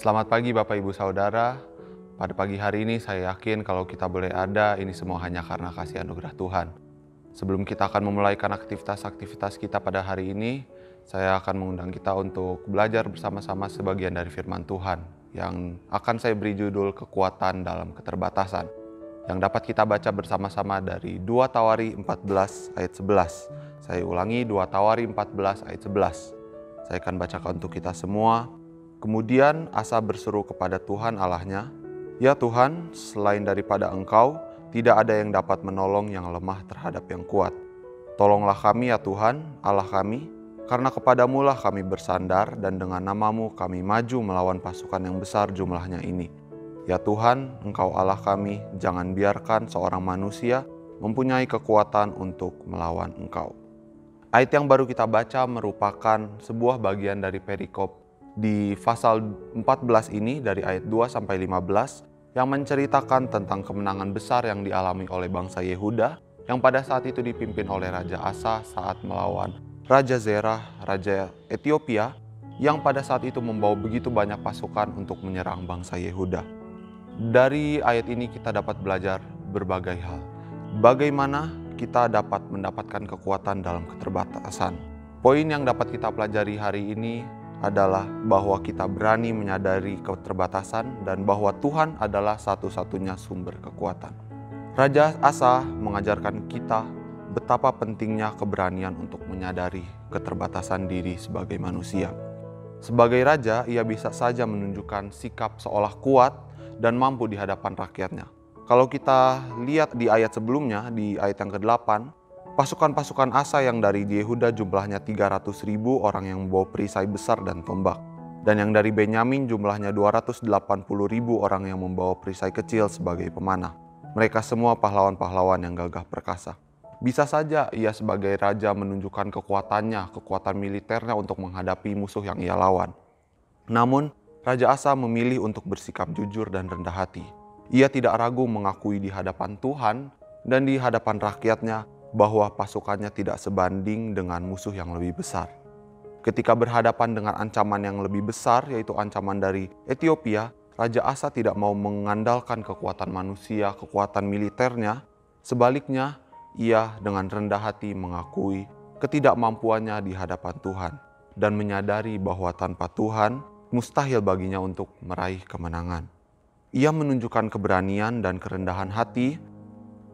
Selamat pagi Bapak Ibu Saudara. Pada pagi hari ini saya yakin kalau kita boleh ada, ini semua hanya karena kasih anugerah Tuhan. Sebelum kita akan memulaikan aktivitas-aktivitas kita pada hari ini, saya akan mengundang kita untuk belajar bersama-sama sebagian dari firman Tuhan yang akan saya beri judul kekuatan dalam keterbatasan, yang dapat kita baca bersama-sama dari 2 Tawari 14 ayat 11. Saya ulangi, 2 Tawari 14 ayat 11. Saya akan bacakan untuk kita semua. Kemudian Asa berseru kepada Tuhan Allahnya, "Ya Tuhan, selain daripada Engkau, tidak ada yang dapat menolong yang lemah terhadap yang kuat. Tolonglah kami ya Tuhan, Allah kami, karena kepadamulah kami bersandar dan dengan namamu kami maju melawan pasukan yang besar jumlahnya ini. Ya Tuhan, Engkau Allah kami, jangan biarkan seorang manusia mempunyai kekuatan untuk melawan Engkau." Ayat yang baru kita baca merupakan sebuah bagian dari perikop di pasal 14 ini dari ayat 2 sampai 15 yang menceritakan tentang kemenangan besar yang dialami oleh bangsa Yehuda yang pada saat itu dipimpin oleh Raja Asa saat melawan Raja Zerah, Raja Ethiopia yang pada saat itu membawa begitu banyak pasukan untuk menyerang bangsa Yehuda. Dari ayat ini kita dapat belajar berbagai hal. Bagaimana kita dapat mendapatkan kekuatan dalam keterbatasan. Poin yang dapat kita pelajari hari ini adalah bahwa kita berani menyadari keterbatasan dan bahwa Tuhan adalah satu-satunya sumber kekuatan. Raja Asa mengajarkan kita betapa pentingnya keberanian untuk menyadari keterbatasan diri sebagai manusia. Sebagai raja, ia bisa saja menunjukkan sikap seolah kuat dan mampu di hadapan rakyatnya. Kalau kita lihat di ayat sebelumnya, di ayat yang ke-8, pasukan-pasukan Asa yang dari Yehuda jumlahnya 300.000 orang yang membawa perisai besar dan tombak. Dan yang dari Benyamin jumlahnya 280.000 orang yang membawa perisai kecil sebagai pemanah. Mereka semua pahlawan-pahlawan yang gagah perkasa. Bisa saja ia sebagai raja menunjukkan kekuatan militernya untuk menghadapi musuh yang ia lawan. Namun, Raja Asa memilih untuk bersikap jujur dan rendah hati. Ia tidak ragu mengakui di hadapan Tuhan dan di hadapan rakyatnya bahwa pasukannya tidak sebanding dengan musuh yang lebih besar. Ketika berhadapan dengan ancaman yang lebih besar, yaitu ancaman dari Ethiopia, Raja Asa tidak mau mengandalkan kekuatan manusia, kekuatan militernya. Sebaliknya, ia dengan rendah hati mengakui ketidakmampuannya di hadapan Tuhan dan menyadari bahwa tanpa Tuhan, mustahil baginya untuk meraih kemenangan. Ia menunjukkan keberanian dan kerendahan hati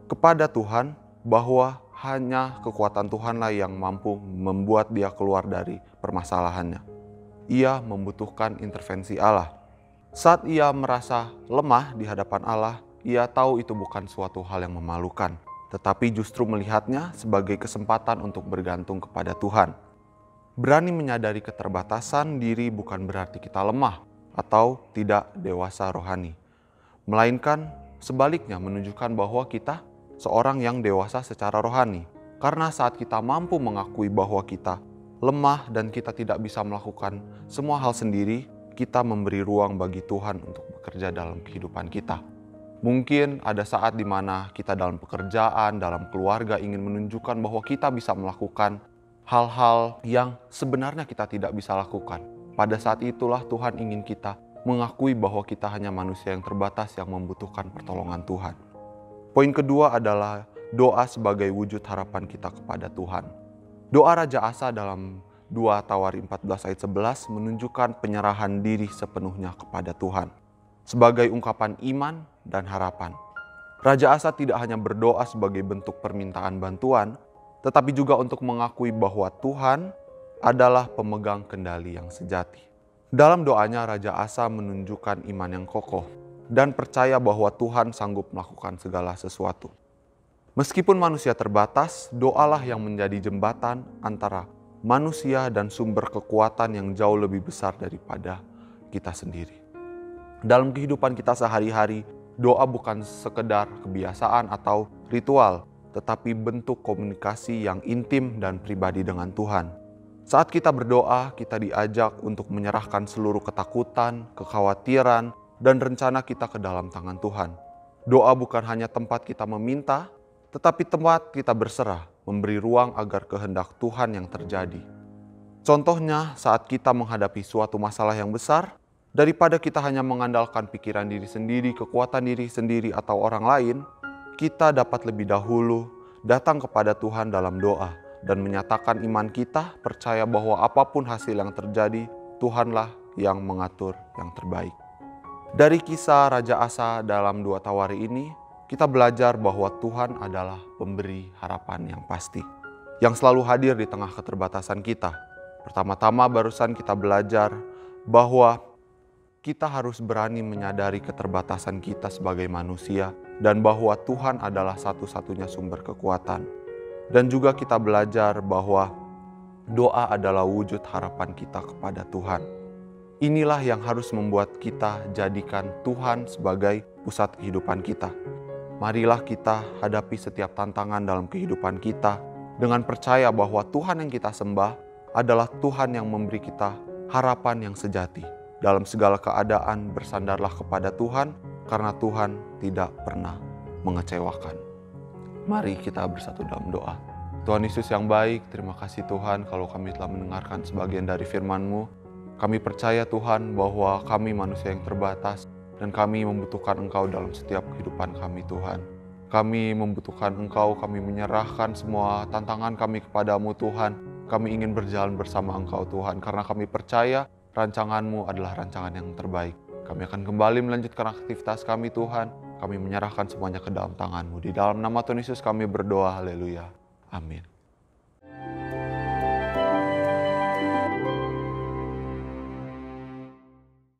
kepada Tuhan bahwa hanya kekuatan Tuhanlah yang mampu membuat dia keluar dari permasalahannya. Ia membutuhkan intervensi Allah. Saat ia merasa lemah di hadapan Allah, ia tahu itu bukan suatu hal yang memalukan, tetapi justru melihatnya sebagai kesempatan untuk bergantung kepada Tuhan. Berani menyadari keterbatasan diri bukan berarti kita lemah atau tidak dewasa rohani, melainkan sebaliknya menunjukkan bahwa kita seorang yang dewasa secara rohani. Karena saat kita mampu mengakui bahwa kita lemah dan kita tidak bisa melakukan semua hal sendiri, kita memberi ruang bagi Tuhan untuk bekerja dalam kehidupan kita. Mungkin ada saat di mana kita dalam pekerjaan, dalam keluarga ingin menunjukkan bahwa kita bisa melakukan hal-hal yang sebenarnya kita tidak bisa lakukan. Pada saat itulah Tuhan ingin kita mengakui bahwa kita hanya manusia yang terbatas yang membutuhkan pertolongan Tuhan. Poin kedua adalah doa sebagai wujud harapan kita kepada Tuhan. Doa Raja Asa dalam 2 Tawari 14 ayat 11 menunjukkan penyerahan diri sepenuhnya kepada Tuhan sebagai ungkapan iman dan harapan. Raja Asa tidak hanya berdoa sebagai bentuk permintaan bantuan, tetapi juga untuk mengakui bahwa Tuhan adalah pemegang kendali yang sejati. Dalam doanya Raja Asa menunjukkan iman yang kokoh dan percaya bahwa Tuhan sanggup melakukan segala sesuatu. Meskipun manusia terbatas, doalah yang menjadi jembatan antara manusia dan sumber kekuatan yang jauh lebih besar daripada kita sendiri. Dalam kehidupan kita sehari-hari, doa bukan sekedar kebiasaan atau ritual, tetapi bentuk komunikasi yang intim dan pribadi dengan Tuhan. Saat kita berdoa, kita diajak untuk menyerahkan seluruh ketakutan, kekhawatiran, dan rencana kita ke dalam tangan Tuhan. Doa bukan hanya tempat kita meminta, tetapi tempat kita berserah, memberi ruang agar kehendak Tuhan yang terjadi. Contohnya saat kita menghadapi suatu masalah yang besar, Daripada kita hanya mengandalkan pikiran diri sendiri, kekuatan diri sendiri, atau orang lain, kita dapat lebih dahulu datang kepada Tuhan dalam doa dan menyatakan iman kita, percaya bahwa apapun hasil yang terjadi, Tuhanlah yang mengatur yang terbaik. Dari kisah Raja Asa dalam 2 Tawari ini, kita belajar bahwa Tuhan adalah pemberi harapan yang pasti, yang selalu hadir di tengah keterbatasan kita. Pertama-tama barusan kita belajar bahwa kita harus berani menyadari keterbatasan kita sebagai manusia dan bahwa Tuhan adalah satu-satunya sumber kekuatan. Dan juga kita belajar bahwa doa adalah wujud harapan kita kepada Tuhan. Inilah yang harus membuat kita jadikan Tuhan sebagai pusat kehidupan kita. Marilah kita hadapi setiap tantangan dalam kehidupan kita dengan percaya bahwa Tuhan yang kita sembah adalah Tuhan yang memberi kita harapan yang sejati. Dalam segala keadaan bersandarlah kepada Tuhan karena Tuhan tidak pernah mengecewakan. Mari kita bersatu dalam doa. Tuhan Yesus yang baik, terima kasih Tuhan kalau kami telah mendengarkan sebagian dari firman-Mu. Kami percaya Tuhan bahwa kami manusia yang terbatas dan kami membutuhkan Engkau dalam setiap kehidupan kami Tuhan. Kami membutuhkan Engkau, kami menyerahkan semua tantangan kami kepadamu Tuhan. Kami ingin berjalan bersama Engkau Tuhan karena kami percaya rancangan-Mu adalah rancangan yang terbaik. Kami akan kembali melanjutkan aktivitas kami Tuhan. Kami menyerahkan semuanya ke dalam tangan-Mu. Di dalam nama Tuhan Yesus kami berdoa, haleluya. Amin.